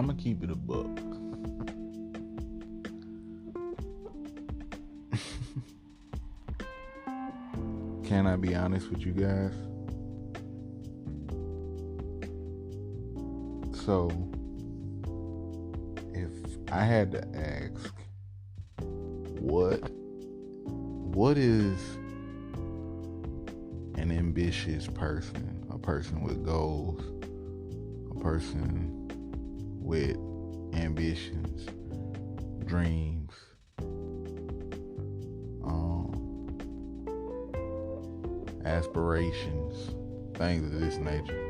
I'm gonna keep it a buck. Can I be honest with you guys? So, if I had to ask, what is an ambitious person? A person with goals, a person with ambitions, dreams, aspirations, things of this nature.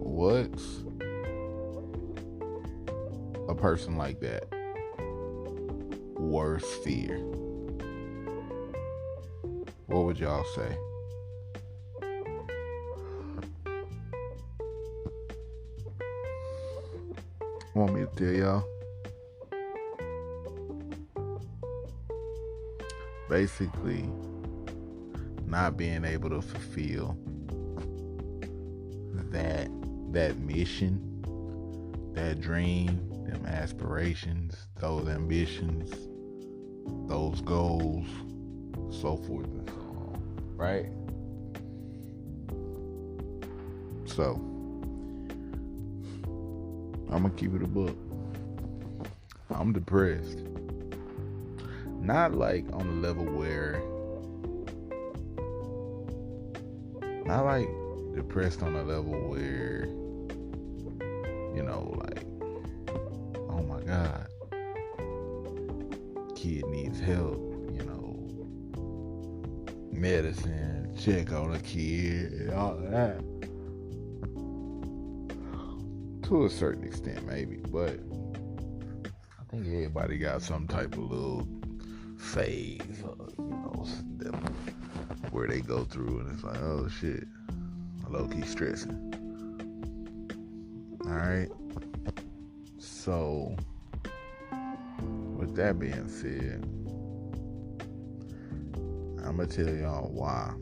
What's a person like that worst fear? What would y'all say? Want me to tell y'all? Basically, not being able to fulfill that mission, that dream, them aspirations, those ambitions, those goals, so forth and so on, right? So, I'm gonna keep it a book. I'm depressed. Not like on the level where, not like depressed on a level where, like, oh my God, kid needs help, medicine, check on a kid, and all of that. To a certain extent, maybe, but I think everybody got some type of little phase, where they go through and it's like, oh shit, low-key stressing. Alright, so with that being said, I'm gonna tell y'all why.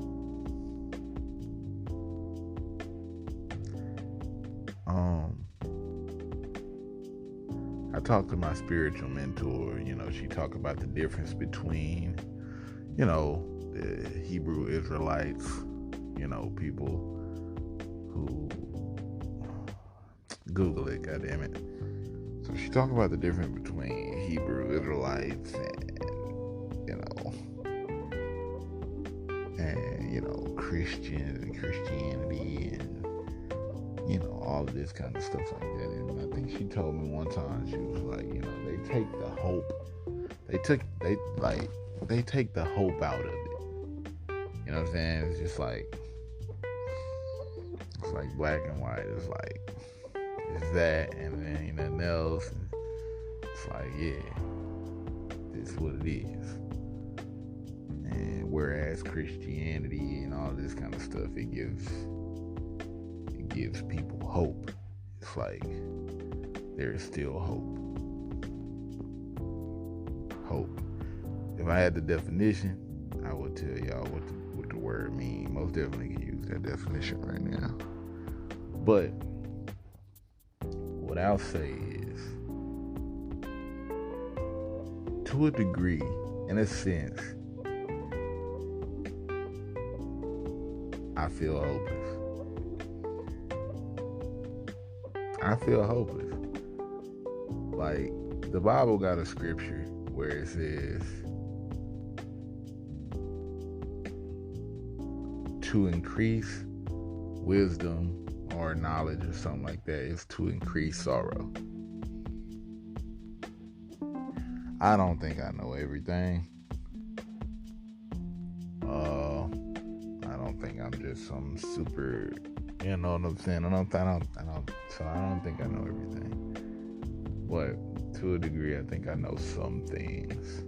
I talked to my spiritual mentor. She talked about the difference between, the Hebrew Israelites, people who Google it, goddammit. So she talked about the difference between Hebrew Israelites and Christians and Christianity and all of this kind of stuff like that. And I think she told me one time, she was like, they take the hope, they take the hope out of it. You know what I'm saying? It's like black and white. It's that, and then ain't nothing else. And it's like, yeah, this is what it is. And whereas Christianity and all this kind of stuff, it gives people hope. It's like there is still hope. If I had the definition, I would tell y'all what the word means. Most definitely can use that definition right now. But what I'll say is, to a degree, in a sense, I feel hopeless. Like, the Bible got a scripture where it says to increase wisdom or knowledge or something like that is to increase sorrow. I don't think I know everything. I don't think I'm just some super, you know what I'm saying? I don't think I know everything. But to a degree, I think I know some things.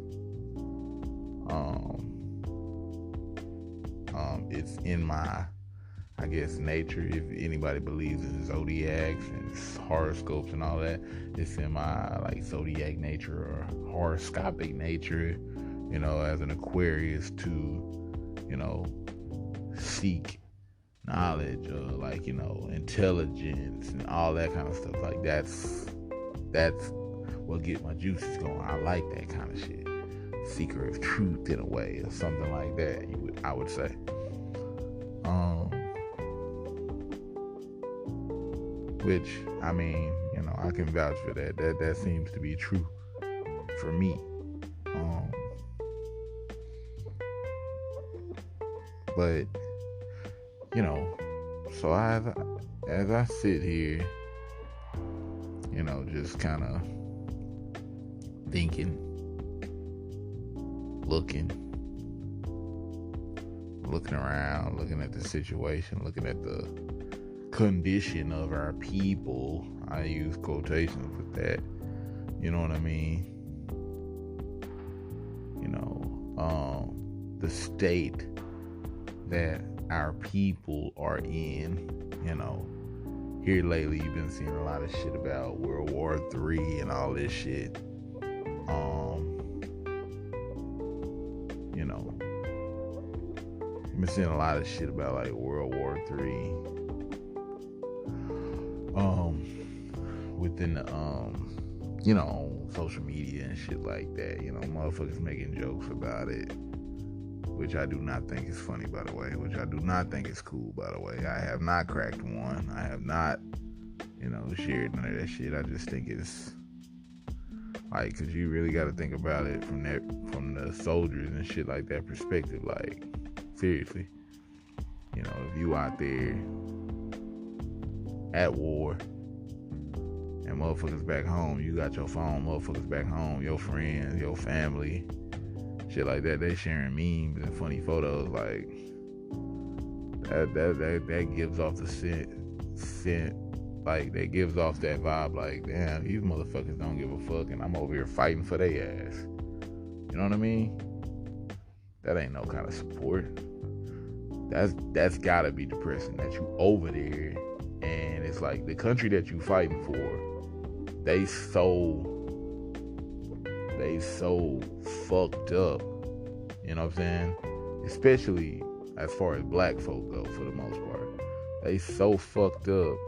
It's in my, I guess, nature. If anybody believes in zodiacs and horoscopes and all that, it's in my zodiac nature or horoscopic nature, as an Aquarius to, seek knowledge or like, intelligence and all that kind of stuff. Like that's what get my juices going. I like that kind of shit. Seeker of truth in a way or something like that, I would say. Which, I mean, I can vouch for that. That seems to be true for me. But, so as I sit here, just kind of thinking, looking around, looking at the situation, looking at the condition of our people. I use quotations with that. You know what I mean? The state that our people are in. Here lately you've been seeing a lot of shit about World War III and all this shit. You've been seeing a lot of shit about like World War III. Within the on social media and shit like that, motherfuckers making jokes about it, which I do not think is funny, by the way, which I do not think is cool, by the way. I have not cracked one. I have not, shared none of that shit. I just think it's like, cause you really got to think about it from the soldiers and shit like that perspective. Like, seriously, if you out there at war and motherfuckers back home, you got your phone, motherfuckers back home, your friends, your family, shit like that, they sharing memes and funny photos, like that gives off the scent, like that gives off that vibe, like, damn, these motherfuckers don't give a fuck and I'm over here fighting for their ass. You know what I mean? That ain't no kind of support. That's gotta be depressing, that you over there and it's like the country that you fighting for, they so fucked up. You know what I'm saying? Especially as far as black folk go, for the most part. They so fucked up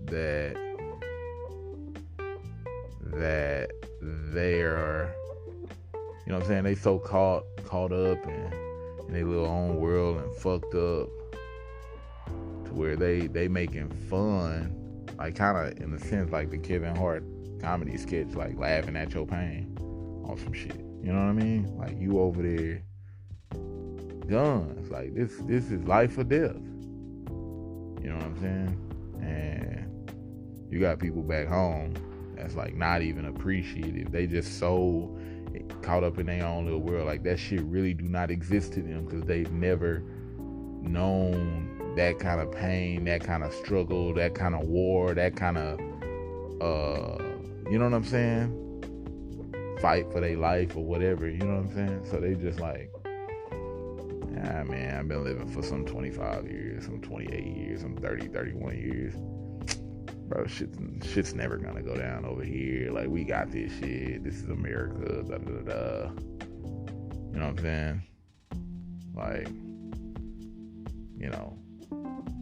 that they're, you know what I'm saying, they so caught up in their little own world and fucked up to where they making fun, like kind of in a sense like the Kevin Hart comedy sketch, like laughing at your pain on some shit. You know what I mean? Like, you over there, guns, like this is life or death. You know what I'm saying? And you got people back home that's like not even appreciative. They just so caught up in their own little world. Like, that shit really do not exist to them because they've never known that kind of pain, that kind of struggle, that kind of war, that kind of you know what I'm saying? Fight for their life or whatever, you know what I'm saying? So they just like, man, I've been living for some 25 years, some 28 years, some 30, 31 years. Bro, shit's never gonna go down over here. Like, we got this shit. This is America, da da da da. You know what I'm saying? Like,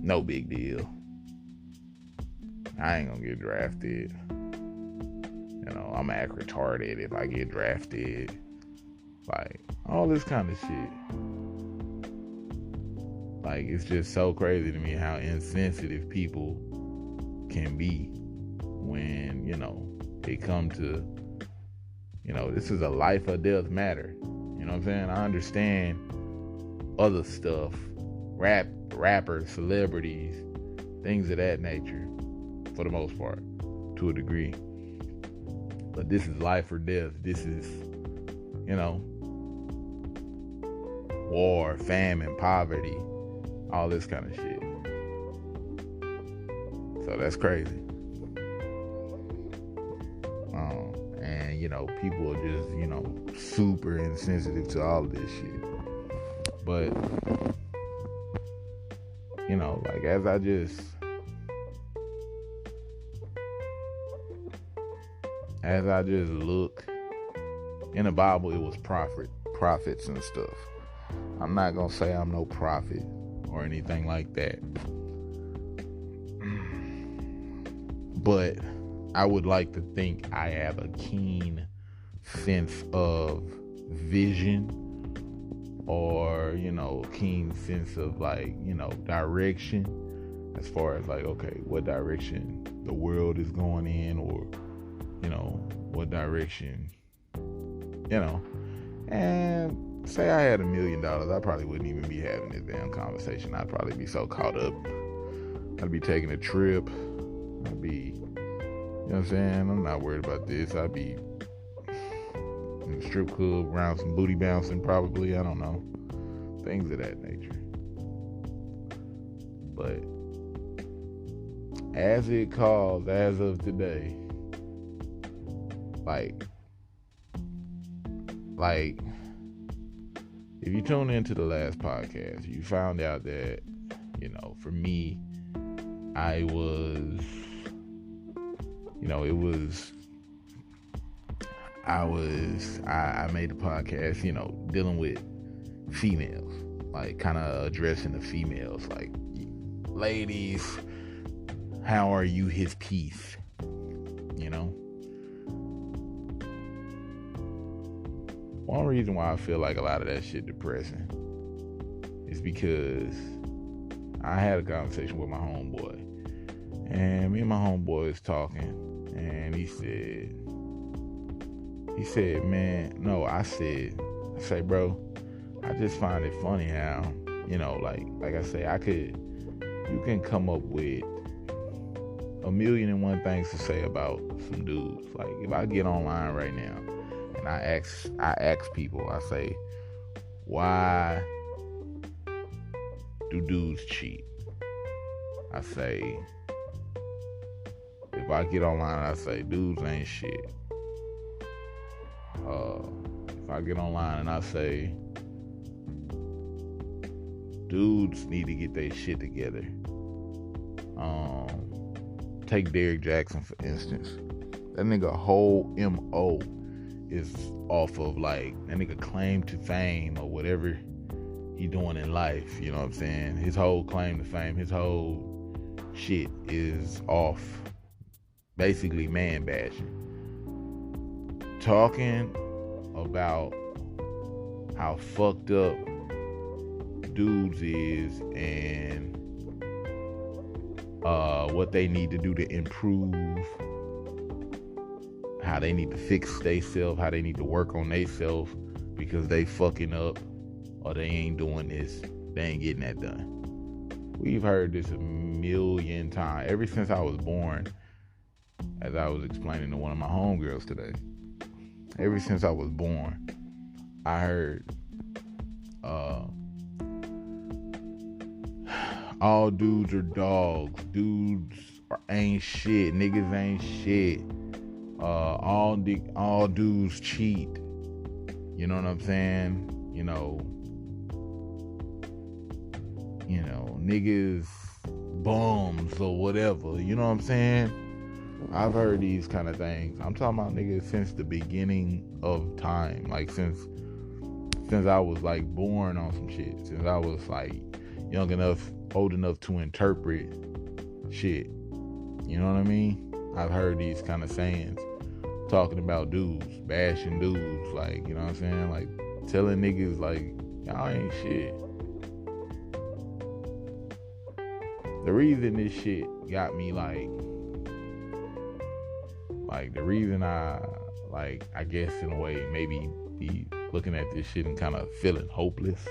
no big deal. I ain't gonna get drafted. I'm act retarded if I get drafted. Like, all this kind of shit. Like, it's just so crazy to me how insensitive people can be when, they come to, this is a life or death matter. You know what I'm saying? I understand other stuff, rappers, celebrities, things of that nature, for the most part, to a degree. But this is life or death. This is, war, famine, poverty, all this kind of shit. So that's crazy. And, people are just, super insensitive to all of this shit. But, like, as I just look in the Bible, it was prophets and stuff. I'm not gonna say I'm no prophet, or anything like that. But I would like to think I have a keen sense of vision, or, keen sense of direction, as far as okay, what direction the world is going in, or, what direction, and say I had $1 million, I probably wouldn't even be having this damn conversation. I'd probably be so caught up. I'd be taking a trip. I'd be, what I'm saying? I'm not worried about this. I'd be in the strip club around some booty bouncing, probably. I don't know. Things of that nature. But as it calls, as of today, if you tune into the last podcast, you found out that, for me, I was, I made a podcast, dealing with females, kind of addressing the females, ladies, how are you his piece, One reason why I feel like a lot of that shit depressing is because I had a conversation with my homeboy, and me and my homeboy was talking, and I said, bro, I just find it funny how, like I say, you can come up with 1,000,001 things to say about some dudes. Like, if I get online right now and I ask people, I say, why do dudes cheat? I say, if I get online and I say, dudes ain't shit. If I get online and I say, dudes need to get their shit together. Take Derrick Jackson, for instance. That nigga whole MO is off of that nigga claim to fame or whatever he doing in life, you know what I'm saying? His whole claim to fame, his whole shit is off basically man bashing. Talking about how fucked up dudes is and what they need to do to improve, how they need to fix theyself, how they need to work on theyself because they fucking up or they ain't doing this, they ain't getting that done. We've heard this 1,000,000 times ever since I was born, as I was explaining to one of my homegirls today. Ever since I was born, I heard all dudes are dogs, dudes ain't shit, niggas ain't shit, all dudes cheat, you know what I'm saying? Niggas bums or whatever, you know what I'm saying? I've heard these kind of things. I'm talking about niggas since the beginning of time, since I was born on some shit, since I was young enough, old enough to interpret shit, you know what I mean? I've heard these kind of sayings talking about dudes, bashing dudes, you know what I'm saying? Telling niggas y'all ain't shit. The reason this shit got me the reason I guess in a way maybe be looking at this shit and kind of feeling hopeless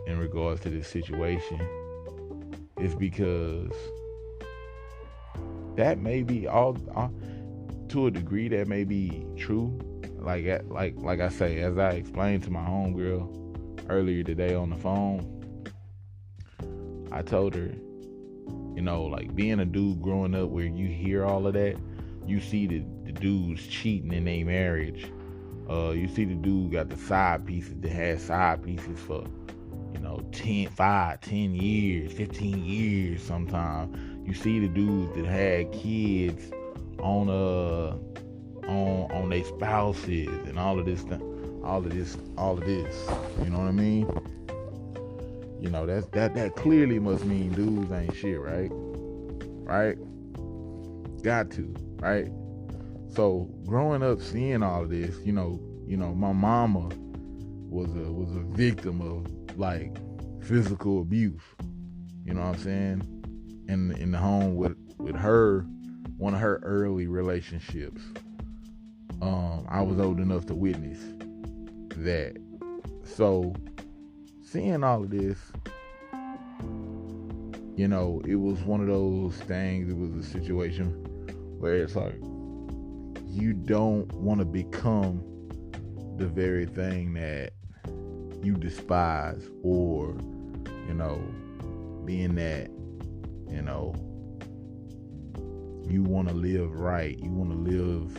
in regards to this situation is because that may be all to a degree, that may be true. Like I say, as I explained to my homegirl earlier today on the phone, I told her, being a dude growing up where you hear all of that, you see the dudes cheating in their marriage. You see the dude got the side pieces that had side pieces for, 10 years, 15 years sometimes. You see the dudes that had kids on their spouses and all of this, you know what I mean? You know, that clearly must mean dudes ain't shit, right? Right? Got to, right? So growing up seeing all of this, my mama was a victim of like physical abuse. You know what I'm saying? In the home with her, one of her early relationships. I was old enough to witness that. So seeing all of this, it was one of those things. It was a situation where it's like you don't want to become the very thing that you despise, or being that you want to live right, you want to live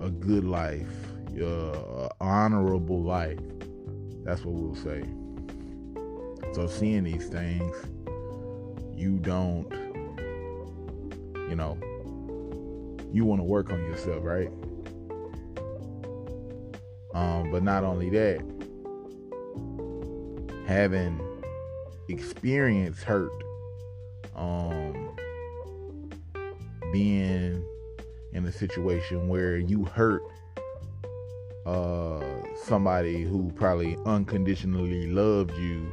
a good life, honorable life. That's what we'll say. So seeing these things, you don't, you want to work on yourself, right? But not only that, having experienced hurt, being in a situation where you hurt somebody who probably unconditionally loved you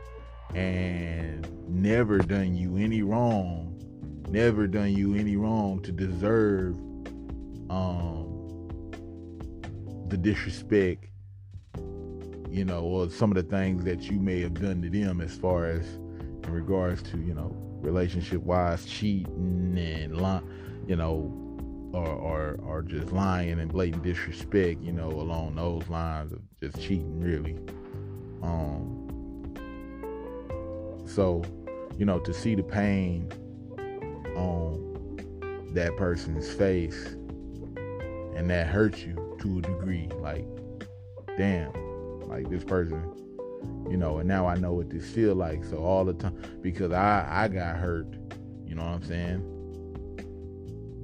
and never done you any wrong to deserve the disrespect, or some of the things that you may have done to them, as far as in regards to, relationship wise, cheating and or just lying and blatant disrespect, along those lines of just cheating, really. So, to see the pain on that person's face, and that hurts you to a degree, like, damn, like this person, and now I know what this feel like. So all the time, because I got hurt, you know what I'm saying,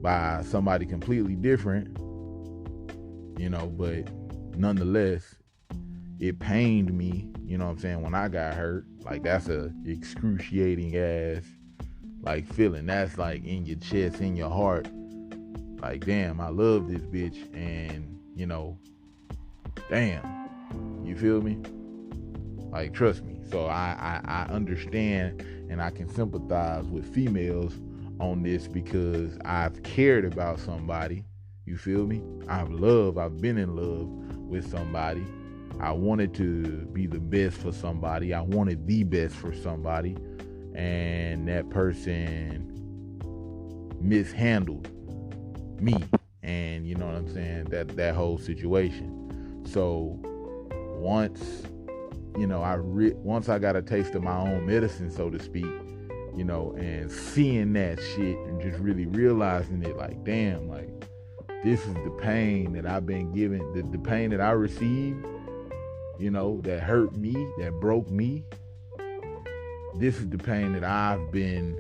by somebody completely different, but nonetheless, it pained me, you know what I'm saying, when I got hurt. Like, that's a excruciating ass, like, feeling. That's like in your chest, in your heart. Like, damn, I love this bitch, and, damn, you feel me? Like, trust me. So I understand, and I can sympathize with females on this, because I've cared about somebody, you feel me? I've been in love with somebody. I wanted to be the best for somebody. I wanted the best for somebody, and that person mishandled me, and you know what I'm saying, that whole situation. So once once I got a taste of my own medicine, so to speak, and seeing that shit and just really realizing it, like, damn, like, this is the pain that I've been given, the pain that I received, that hurt me, that broke me. This is the pain that I've been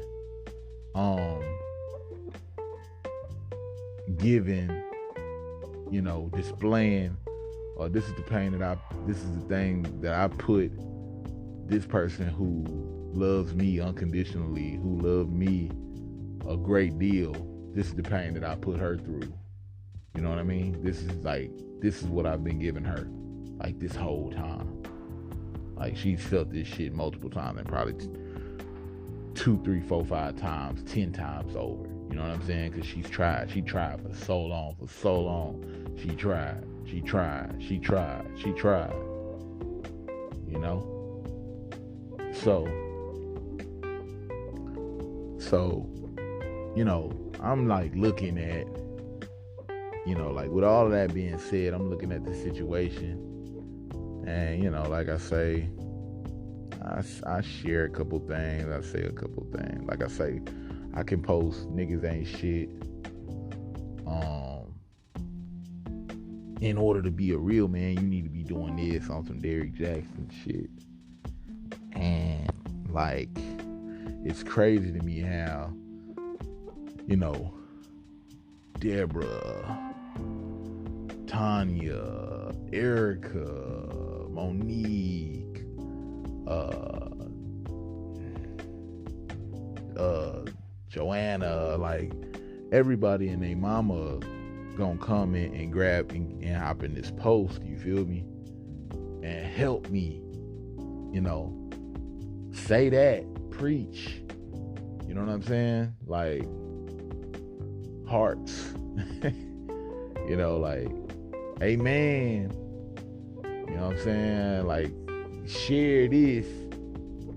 given, displaying, or this is the pain this is the thing that I put this person who loves me unconditionally, who loved me a great deal, this is the pain that I put her through. You know what I mean? This is what I've been giving her, like, this whole time. Like, she's felt this shit multiple times, and probably 2, 3, 4, 5 times, 10 times over. You know what I'm saying? Because she tried for so long. She tried. So, I'm like looking at, like, with all of that being said, I'm looking at the situation, and, like I say, I share a couple things, I say a couple things. Like I say, I can post niggas ain't shit. In order to be a real man, you need to be doing this on some Derrick Jackson shit. And, like, it's crazy to me how, Deborah, Tanya, Erica, Monique, Joanna, like everybody and their mama gonna come in and grab and hop in this post, you feel me? And help me, say that, preach. You know what I'm saying? Like hearts. Like amen. You know what I'm saying? Like share this,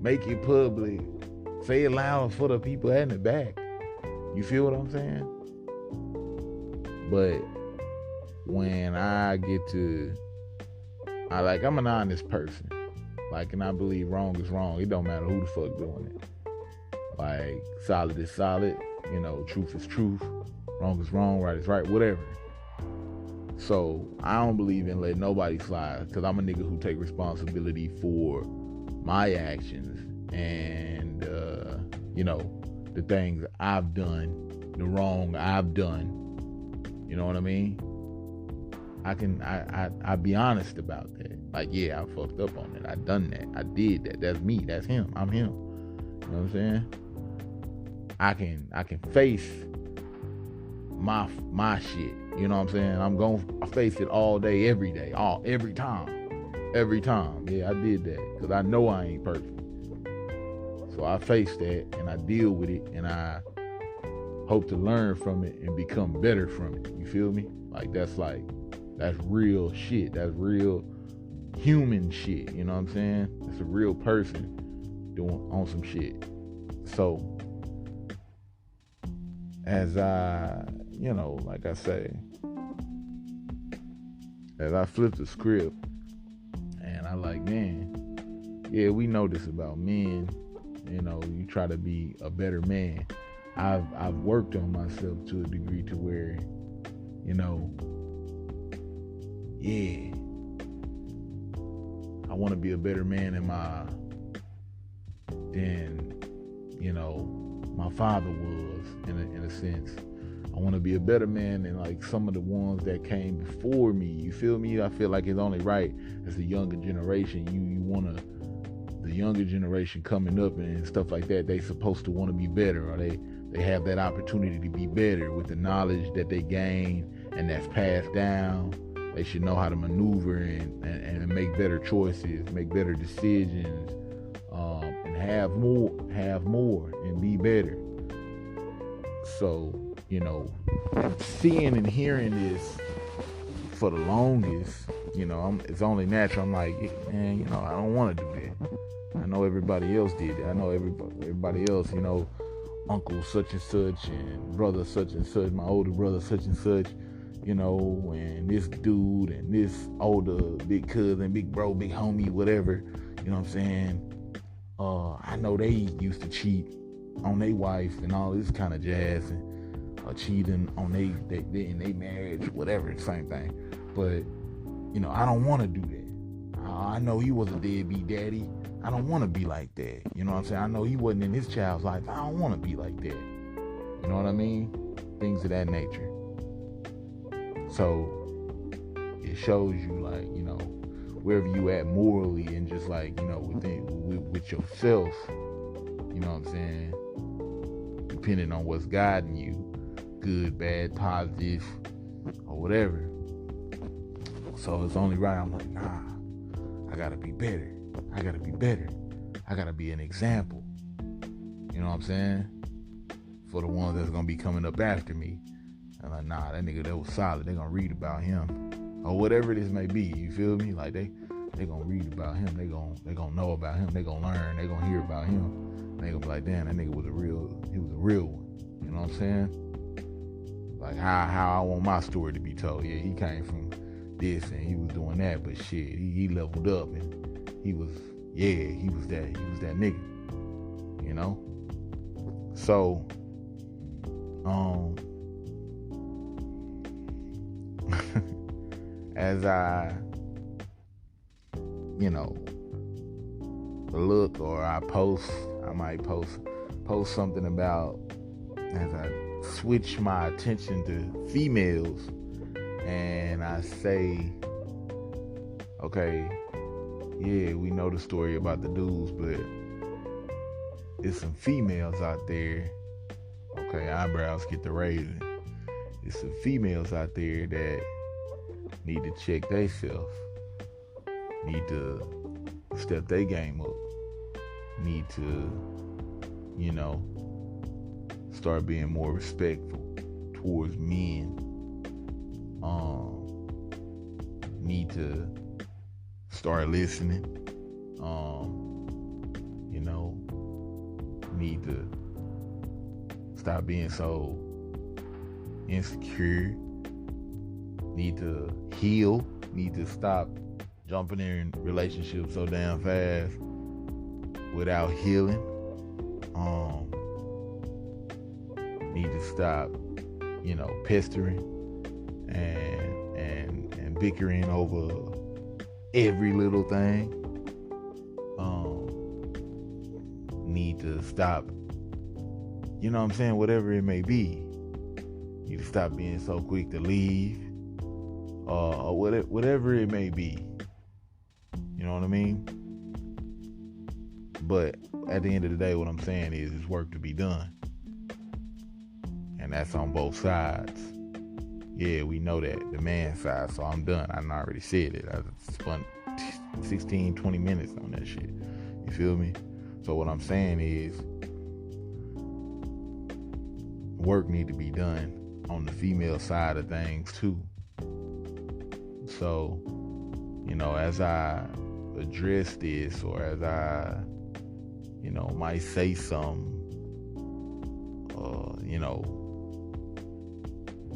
make it public, say it loud for the people in the back. You feel what I'm saying? But when I get to, I'm an honest person. Like, and I believe wrong is wrong. It don't matter who the fuck doing it. Like, solid is solid. Truth is truth. Wrong is wrong. Right is right. Whatever. So, I don't believe in letting nobody slide. Because I'm a nigga who take responsibility for my actions. And, the things I've done. The wrong I've done. You know what I mean? I be honest about that. Like, yeah, I fucked up on it. I done that. I did that. That's me. That's him. I'm him. You know what I'm saying? I can face my shit. You know what I'm saying? I'm gonna face it all day, every day, every time. Yeah, I did that because I know I ain't perfect. So I face that and I deal with it and I hope to learn from it and become better from it. You feel me? Like that's real shit. That's real human shit. You know what I'm saying? It's a real person doing on some shit. So as I, like I say, as I flip the script and I like, man, yeah, we know this about men. You try to be a better man. I've worked on myself to a degree to where, yeah, I want to be a better man than my father was in a sense. I want to be a better man than like some of the ones that came before me. You feel me? I feel like it's only right as the younger generation. You want to, the younger generation coming up and stuff like that, they supposed to want to be better, or they have that opportunity to be better with the knowledge that they gain and that's passed down. They should know how to maneuver and make better choices, make better decisions, and have more and be better. So, seeing and hearing this for the longest, it's only natural. I'm like, man, I don't want to do that. I know everybody else did it. I know everybody else, uncle such and such and brother such and such, my older brother such and such, and this dude and this older big cousin, big bro, big homie, whatever, you know what I'm saying? I know they used to cheat on their wife and all this kind of jazz and cheating on they in their marriage, whatever, same thing. But, I don't want to do that. I know he was a deadbeat daddy. I don't want to be like that. You know what I'm saying? I know he wasn't in his child's life. I don't want to be like that. You know what I mean? Things of that nature. So it shows you, like, wherever you at morally and just like, with yourself, you know what I'm saying? Depending on what's guiding you, good, bad, positive, or whatever. So it's only right. I'm like, nah, I gotta be better. I gotta be better. I gotta be an example. You know what I'm saying? For the ones that's gonna be coming up after me. I'm like, nah, that nigga that was solid. They gonna read about him. Or whatever this may be. You feel me? Like they gonna read about him. They gonna know about him. They gonna learn. They gonna hear about him. They gonna be like, damn, that nigga was a real one. You know what I'm saying? Like how I want my story to be told. Yeah, he came from this and he was doing that, but shit, he leveled up and he was that nigga, So, as I, look or I might post something about as I switch my attention to females and I say, okay, yeah, we know the story about the dudes, but it's some females out there. Okay, eyebrows get the raising. It's some females out there that need to check themselves, need to step their game up, need to, start being more respectful towards men. Need to start listening. Need to stop being so insecure. Need to heal. Need to stop jumping in relationships so damn fast without healing. Need to stop, pestering and bickering over every little thing. Need to stop, whatever it may be. Need to stop being so quick to leave, or whatever it may be. You know what I mean? But at the end of the day, what I'm saying is there's work to be done. And that's on both sides. Yeah, we know that, the man side, so I'm done. I already said it. I spent 16, 20 minutes on that shit. You feel me? So what I'm saying is work need to be done on the female side of things too. So, as I address this, or as I, might say something,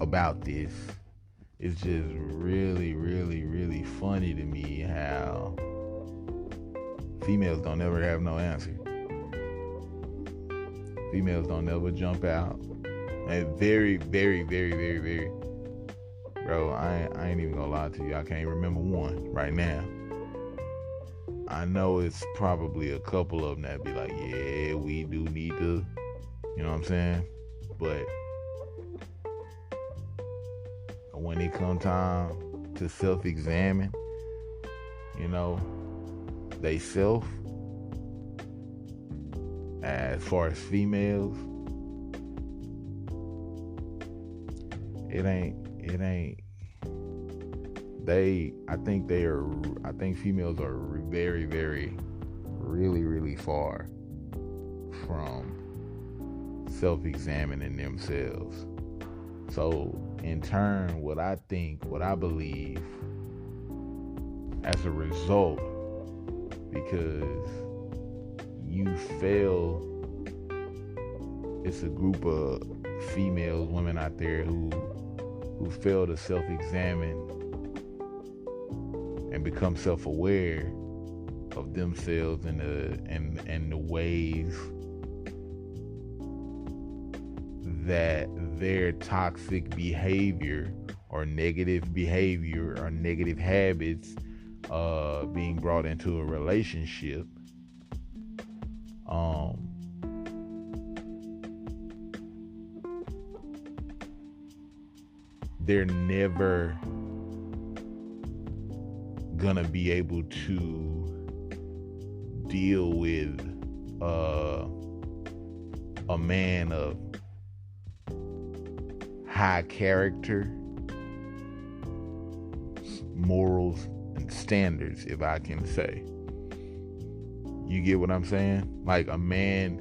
about this, it's just really, really, really funny to me how females don't ever have no answer. Females don't ever jump out. And very, very, very, very, very, bro, I ain't even gonna lie to you. I can't remember one right now. I know it's probably a couple of them that be like, yeah, we do need to, you know what I'm saying? But when it come time to self-examine, they self, as far as females, it ain't, I think females are very, very, really, really far from self-examining themselves. So in turn, what I believe, as a result, because you fail, it's a group of females, women out there who fail to self-examine and become self-aware of themselves and the ways that their toxic behavior or negative habits being brought into a relationship they're never gonna be able to deal with a man of high character, morals, and standards, if I can say. You get what I'm saying? Like a man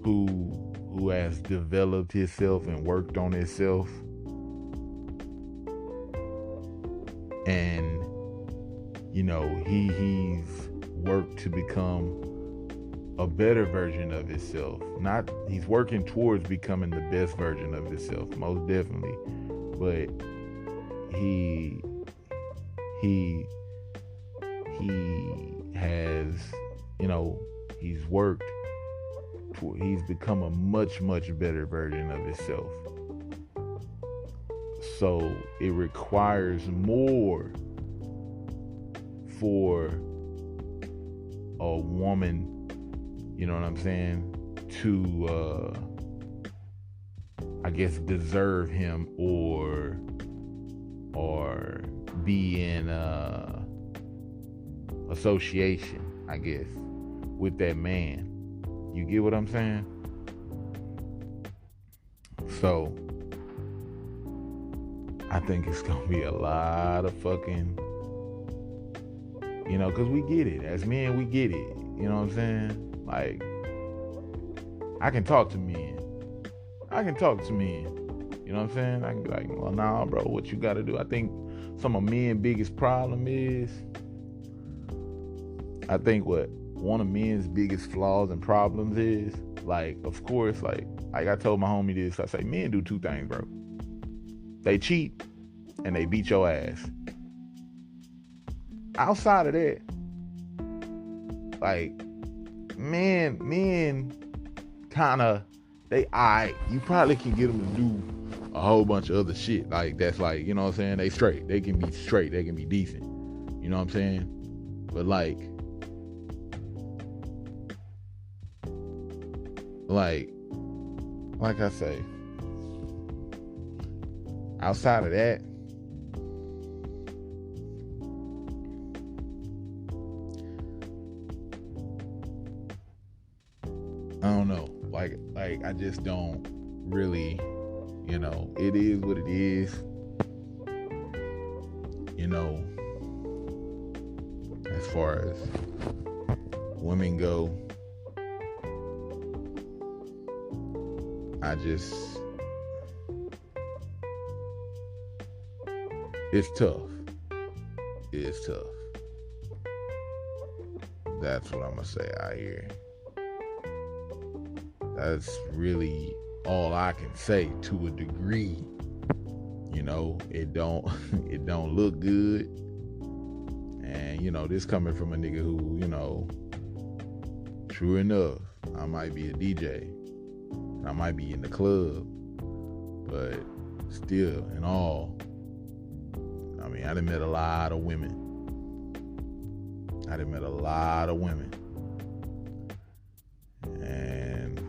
who has developed himself and worked on himself, and he's worked to become a better version of himself. He's working towards becoming the best version of himself, most definitely. But he has, he's worked he's become a much, much better version of himself. So it requires more for a woman, you know what I'm saying, to I guess deserve him or be in a association, I guess, with that man. You get what I'm saying? So I think it's gonna be a lot of fucking, because we get it. As men, we get it. You know what I'm saying? Like, I can talk to men. You know what I'm saying? I can be like, well, nah, bro, what you gotta do? I think some of men's biggest problem is, I think what one of men's biggest flaws and problems is, like, of course, like I told my homie this, I say, men do two things, bro. They cheat and they beat your ass. Outside of that, like, men kind of, you probably can get them to do a whole bunch of other shit. Like, that's like, you know what I'm saying? They straight. They can be straight. They can be decent. You know what I'm saying? But like I say, outside of that, I don't know. Like I just don't really, it is what it is. As far as women go, it's tough. It's tough. That's what I'm gonna say out here. That's really all I can say to a degree. It don't look good. And, this coming from a nigga who, true enough, I might be a DJ. I might be in the club. But still, in all, I mean, I done met a lot of women. And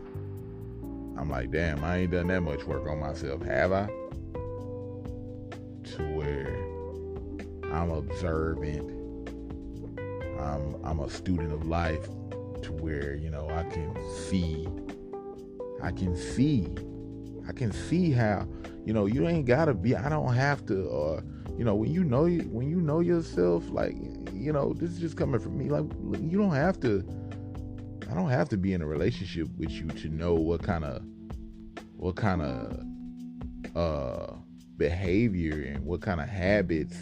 I'm like, damn, I ain't done that much work on myself, have I? To where I'm observant. I'm a student of life, to where, I can see how, you ain't gotta be, I don't have to, when you know yourself, like, this is just coming from me, like, I don't have to be in a relationship with you to know what kind of behavior and what kind of habits,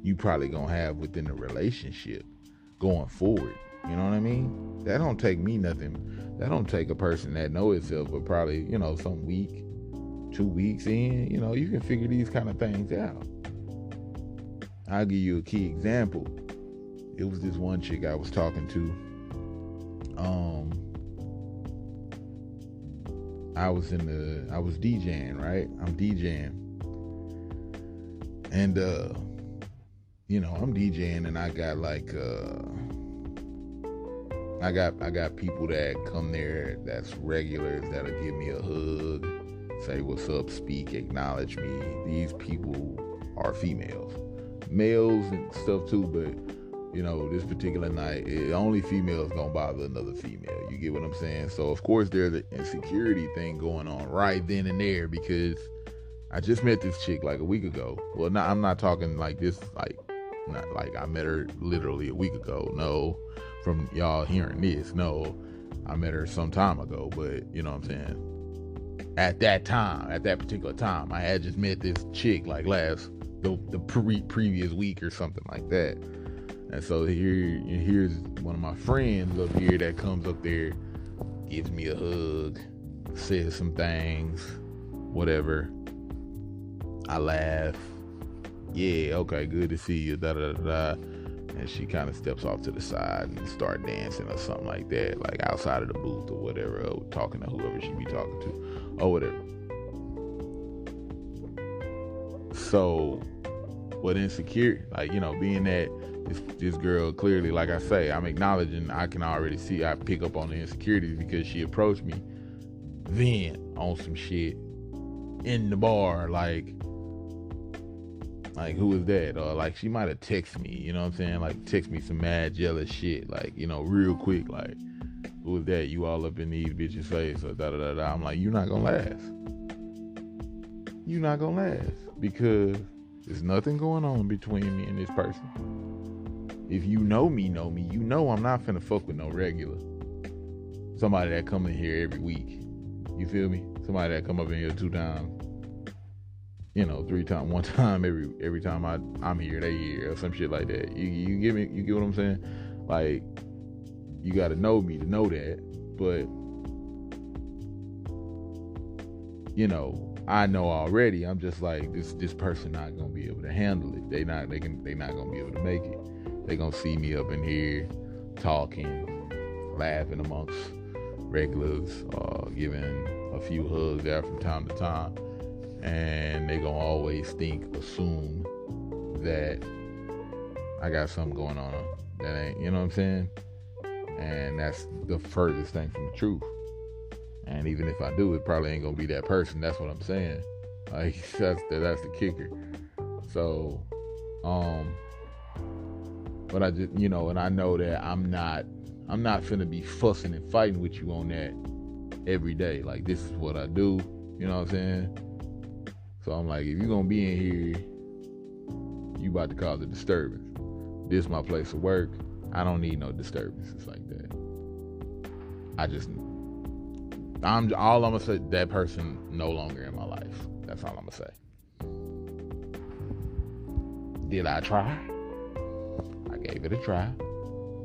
you probably gonna have within the relationship going forward. You know what I mean? That don't take me nothing. That don't take a person that know itself, but probably, some week, 2 weeks in, you can figure these kind of things out. I'll give you a key example. It was this one chick I was talking to. I was DJing, right? I'm DJing. And, I'm DJing, and I got like, I got people that come there that's regulars, that'll give me a hug, say what's up, speak, acknowledge me. These people are females. Males and stuff too, but this particular night, only females gonna bother another female. You get what I'm saying? So of course there's an insecurity thing going on right then and there, because I just met this chick like a week ago. Well, I'm not talking like this, like, not like I met her literally a week ago. No, from y'all hearing this, no, I met her some time ago. But you know what I'm saying? At that particular time, I had just met this chick like the previous week or something like that. And so here's one of my friends up here that comes up there, gives me a hug, says some things, whatever. I laugh. Yeah, okay, good to see you, da-da-da-da. And she kind of steps off to the side and start dancing or something like that, like outside of the booth or whatever, or talking to whoever she be talking to, or whatever. So, what insecure, like, being that this girl, clearly, like I say, I'm acknowledging, I can already see, I pick up on the insecurities because she approached me then on some shit in the bar, like Like, who is that? Or like, she might have texted me, you know what I'm saying? Like, text me some mad jealous shit, like, you know, real quick, like, who is that? You all up in these bitches' face, or da da da da. I'm like, you're not gonna last. You're not gonna last, because there's nothing going on between me and this person. If you know me, you know I'm not finna fuck with no regular. Somebody that come in here every week. You feel me? Somebody that come up in here 2 times. You know, 3 times, 1 time every time I'm here, they here, or some shit like that. You get me? You get what I'm saying? Like, you gotta know me to know that. But, you know, I know already. I'm just like, this person not gonna be able to handle it. They not gonna be able to make it. They gonna see me up in here talking, laughing amongst regulars, giving a few hugs there from time to time. And they gonna always assume that I got something going on that ain't, you know what I'm saying? And that's the furthest thing from the truth. And even if I do, it probably ain't gonna be that person. That's what I'm saying. Like, that's the kicker. So, but I just, you know, and I know that I'm not finna be fussing and fighting with you on that every day. Like, this is what I do. You know what I'm saying? So I'm like, if you're gonna be in here, you about to cause a disturbance. This is my place of work. I don't need no disturbances like that. All I'm gonna say, that person no longer in my life. That's all I'm gonna say. Did I try? I gave it a try.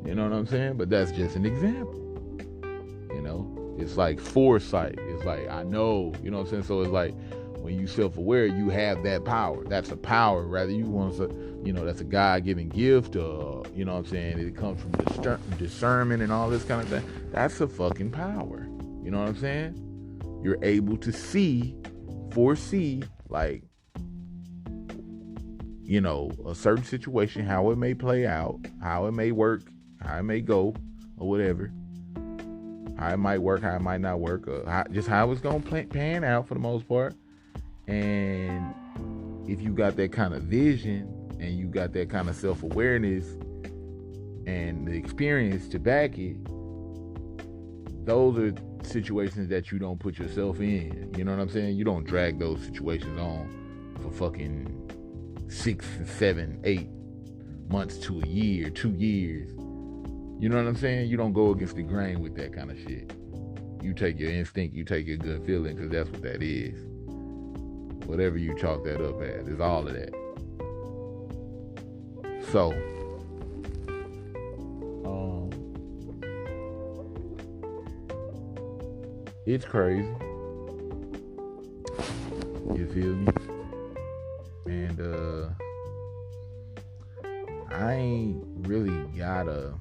You know what I'm saying? But that's just an example. You know, it's like foresight. It's like, I know, you know what I'm saying? So it's like, when you self-aware, you have that power. That's a power. Rather, you want to, you know, that's a God-given gift. You know what I'm saying? It comes from discernment and all this kind of thing. That's a fucking power. You know what I'm saying? You're able to foresee, like, you know, a certain situation, how it may play out, how it may work, how it may go, or whatever. How it might work, how it might not work, or just how it's going to pan out for the most part. And if you got that kind of vision and you got that kind of self-awareness and the experience to back it, those are situations that you don't put yourself in. You know what I'm saying? You don't drag those situations on for fucking 6, 7, 8 months to a year, 2 years. You know what I'm saying? You don't go against the grain with that kind of shit. You take your instinct, you take your gut feeling, because that's what that is. Whatever you chalk that up as, is all of that. So, it's crazy. You feel me? And I ain't really gotta.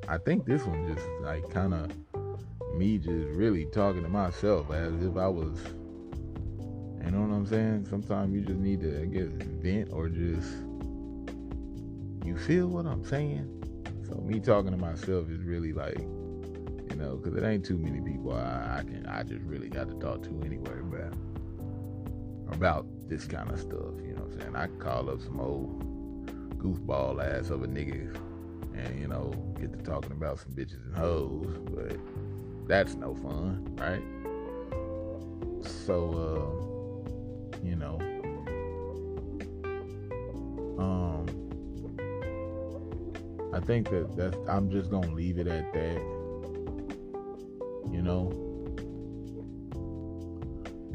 I think this one just like kind of me just really talking to myself as if I was, you know what I'm saying? Sometimes you just need to, I guess, vent, or just, you feel what I'm saying? So me talking to myself is really like, you know, because it ain't too many people I just really got to talk to anyway about this kind of stuff, you know what I'm saying? I can call up some old goofball ass of a nigga and, you know, get to talking about some bitches and hoes, but that's no fun, right? So, you know, I think that's I'm just gonna leave it at that, you know,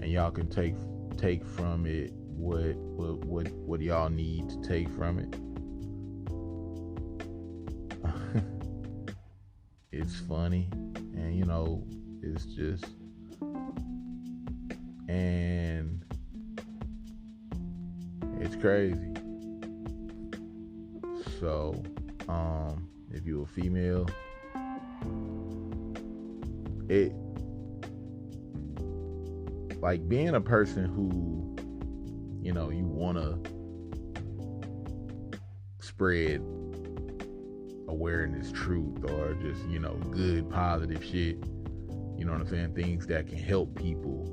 and y'all can take from it what y'all need to take from it. It's funny, and you know, it's just, and it's crazy. So, if you're a female, it, like, being a person who, you know, you wanna spread awareness, truth, or just, you know, good, positive shit, you know what I'm saying? Things that can help people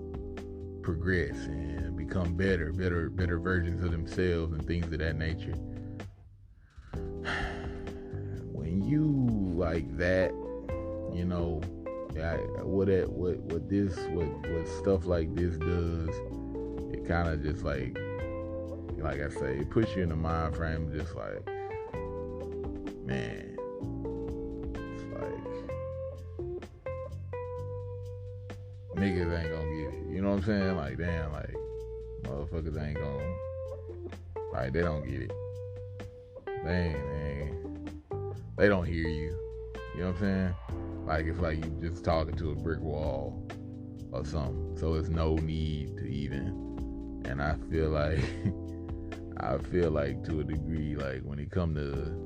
progress and become better versions of themselves and things of that nature. When you like that, you know, what stuff like this does, it kind of just like I say, it puts you in the mind frame just like, man, it's like niggas ain't gonna get it. You know what I'm saying? Like, damn, like motherfuckers ain't gonna, like, they don't get it. They don't hear you. You know what I'm saying? Like, it's like you just talking to a brick wall or something. So it's no need to even. And I feel like to a degree, like when it come to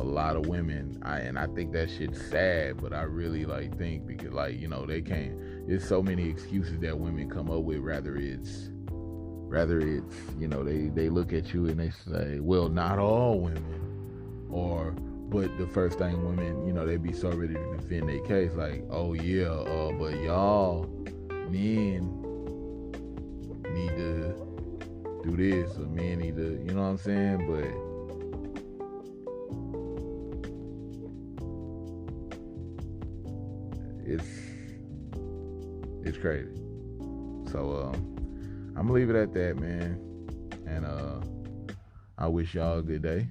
a lot of women, I think that shit's sad, but I really like think, because like, you know, there's so many excuses that women come up with, rather it's, you know, they look at you and they say, well, not all women, but the first thing women, you know, they be so ready to defend their case, like, oh yeah, but y'all men need to do this, or men need to, you know what I'm saying? But it's crazy. So I'm gonna leave it at that, man. And I wish y'all a good day.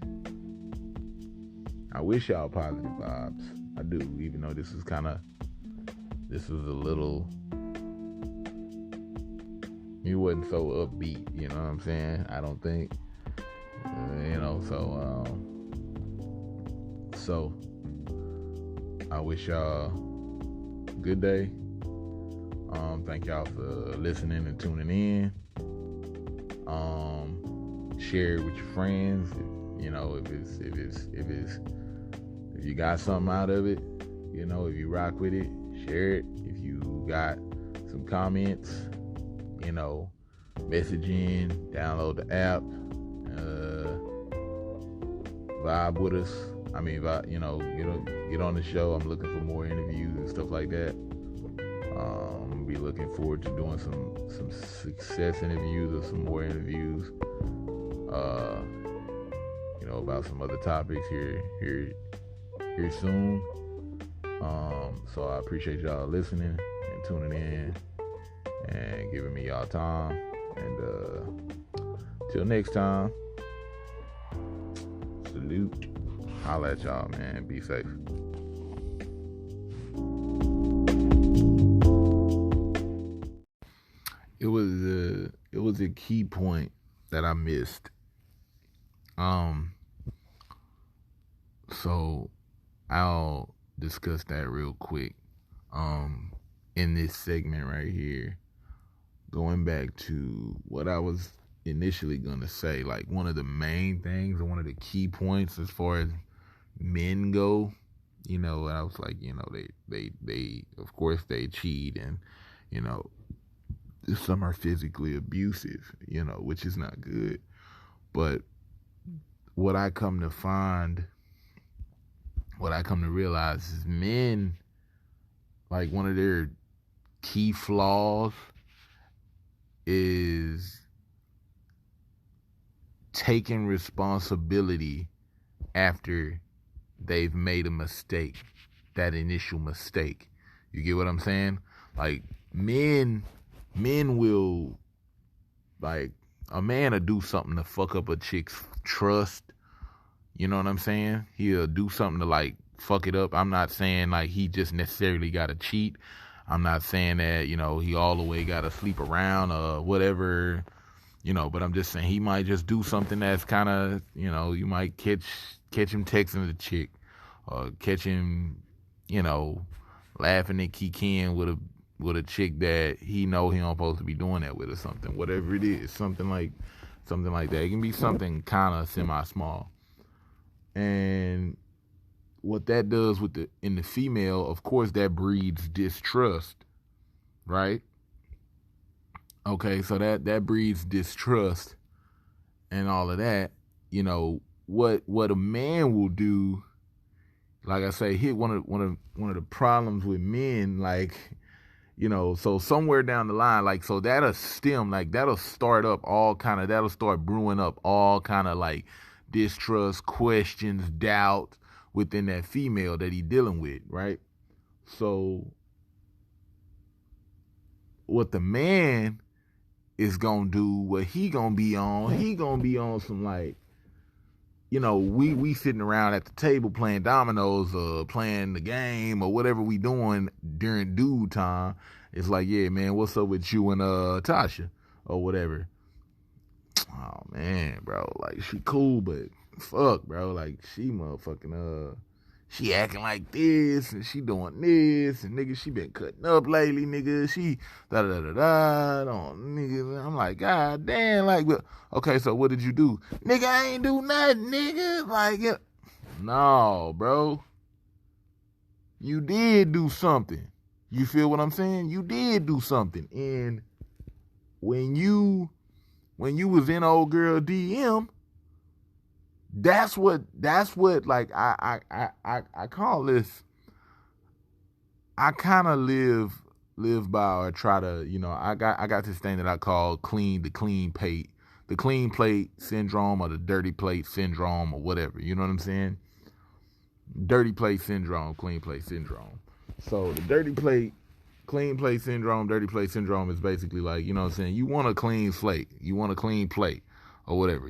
I wish y'all positive vibes. I do, even though this was a little, he wasn't so upbeat, you know what I'm saying? I don't think, you know, so I wish y'all a good day. Thank y'all for listening and tuning in. Share it with your friends. You know, if you got something out of it, you know, if you rock with it, share it. If you got some comments, you know, message in, download the app, vibe with us. I mean, you know, get on the show. I'm looking for more interviews and stuff like that. I'm be looking forward to doing some success interviews or some more interviews. You know, about some other topics here soon. So I appreciate y'all listening and tuning in and giving me y'all time. And till next time, salute. Holla at y'all, man. Be safe. It was a key point that I missed. So I'll discuss that real quick. In this segment right here, going back to what I was initially gonna say, like one of the main things and one of the key points as far as men go, you know, I was like, you know, they of course they cheat, and you know, some are physically abusive, you know, which is not good. But what I come to realize is men, like one of their key flaws is taking responsibility after they've made a mistake, that initial mistake. You get what I'm saying? Like men will, like, a man will do something to fuck up a chick's trust. You know what I'm saying? He'll do something to like fuck it up. I'm not saying like he just necessarily gotta cheat. I'm not saying that, you know, he all the way gotta sleep around or whatever, you know, but I'm just saying he might just do something that's kind of, you know, you might catch him texting the chick, or catch him, you know, laughing at Kikin with a chick that he know he don't supposed to be doing that with, or something, whatever it is, something like that. It can be something kind of semi-small. And what that does in the female, of course, that breeds distrust, right? Okay, so that breeds distrust and all of that. You know, what a man will do, like I say, one of the problems with men, like, So somewhere down the line, like, so that'll stem, like, that'll start up all kind of, that'll start brewing up all kind of like distrust, questions, doubt within that female that he dealing with, right? So what the man is gonna do, what he gonna be on some like, we sitting around at the table playing dominoes or playing the game or whatever we doing during dude time. It's like, yeah, man, what's up with you and Tasha or whatever? Oh man, bro, like she cool, but fuck, bro, like she motherfucking she acting like this and she doing this and nigga she been cutting up lately, nigga. She da da da da da. Nigga, I'm like, God damn, like, okay, so what did you do, nigga? I ain't do nothing, nigga. Like, yeah. No, bro, you did do something. You feel what I'm saying? You did do something, and when you was in old girl DM. That's what like I call this. I kind of live by, or try to, I got this thing that I call the clean plate syndrome, or the dirty plate syndrome, or whatever. You know what I'm saying? Dirty plate syndrome, clean plate syndrome. So the clean plate syndrome, dirty plate syndrome is basically like, you know what I'm saying? You want a clean slate, you want a clean plate, or whatever.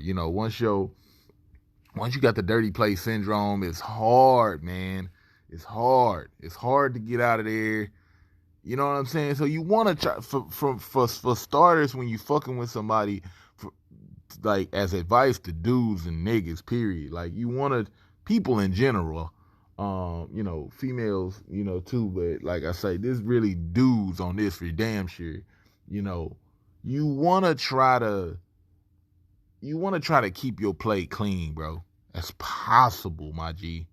Once you got the dirty plate syndrome, it's hard, man. It's hard. It's hard to get out of there. You know what I'm saying? So you want to try, for starters, when you fucking with somebody, like, as advice to dudes and niggas, period. Like, you want to, people in general, females, too, but like I say, this really dudes on this for damn sure. You want to try to keep your plate clean, bro. As possible, my G.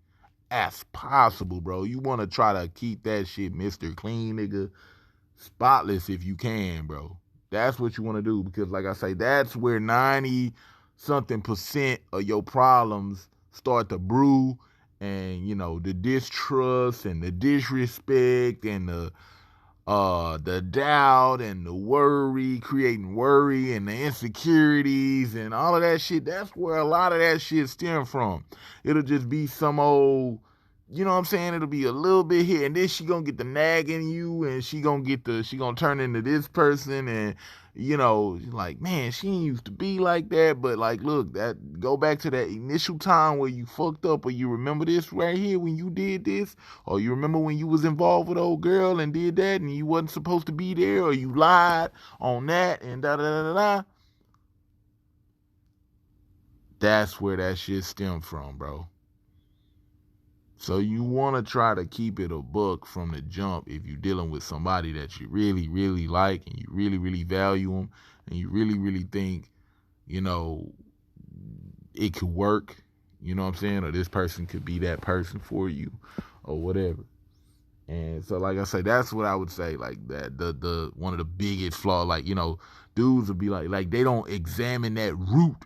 As possible, bro. You want to try to keep that shit Mr. Clean, nigga, spotless if you can, bro. That's what you want to do, because like I say, that's where 90-something% of your problems start to brew, and, the distrust and the disrespect and the doubt and the worry, creating worry and the insecurities and all of that shit. That's where a lot of that shit stem from. It'll just be some old, you know what I'm saying? It'll be a little bit here, and then she gonna get the nagging you, and she gonna turn into this person, and like, man, she ain't used to be like that. But like, look, that go back to that initial time where you fucked up, or you remember this right here when you did this, or you remember when you was involved with old girl and did that, and you wasn't supposed to be there, or you lied on that, and da da da da. That's where that shit stemmed from, bro. So you want to try to keep it a buck from the jump if you're dealing with somebody that you really, really like, and you really, really value them, and you really, really think, it could work, you know what I'm saying? Or this person could be that person for you, or whatever. And so, like I say, that's what I would say, like, that the one of the biggest flaws, like, dudes would be like they don't examine that root.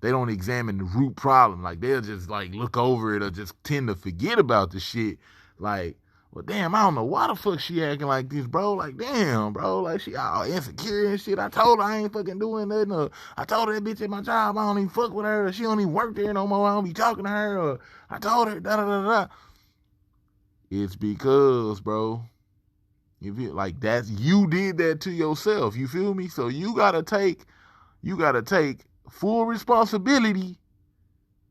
They don't examine the root problem. Like, they'll just, like, look over it, or just tend to forget about the shit. Like, well, damn, I don't know why the fuck she acting like this, bro. Like, damn, bro. Like, she all insecure and shit. I told her I ain't fucking doing nothing. Or I told her that bitch at my job, I don't even fuck with her. Or she don't even work there no more. I don't be talking to her. Or I told her, da-da-da-da. It's because, bro, you feel like you did that to yourself. You feel me? So you gotta take full responsibility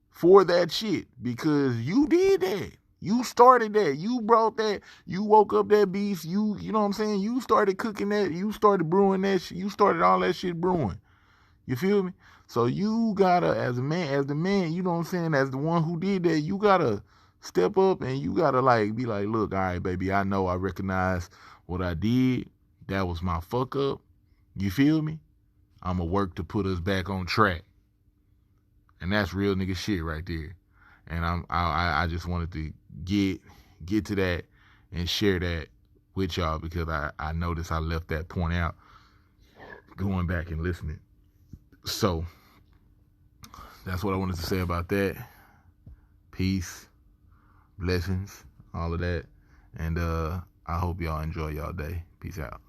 for that shit, because you did that. You started that. You brought that. You woke up that beast. You know what I'm saying? You started cooking that. You started brewing that shit. You started all that shit brewing. You feel me? So you gotta, as the man, you know what I'm saying, as the one who did that, you gotta step up, and you gotta, like, be like, look, all right, baby, I know, I recognize what I did. That was my fuck up. You feel me? I'm going to work to put us back on track. And that's real nigga shit right there. And I just wanted to get to that and share that with y'all, because I noticed I left that point out going back and listening. So that's what I wanted to say about that. Peace, blessings, all of that. And I hope y'all enjoy y'all day. Peace out.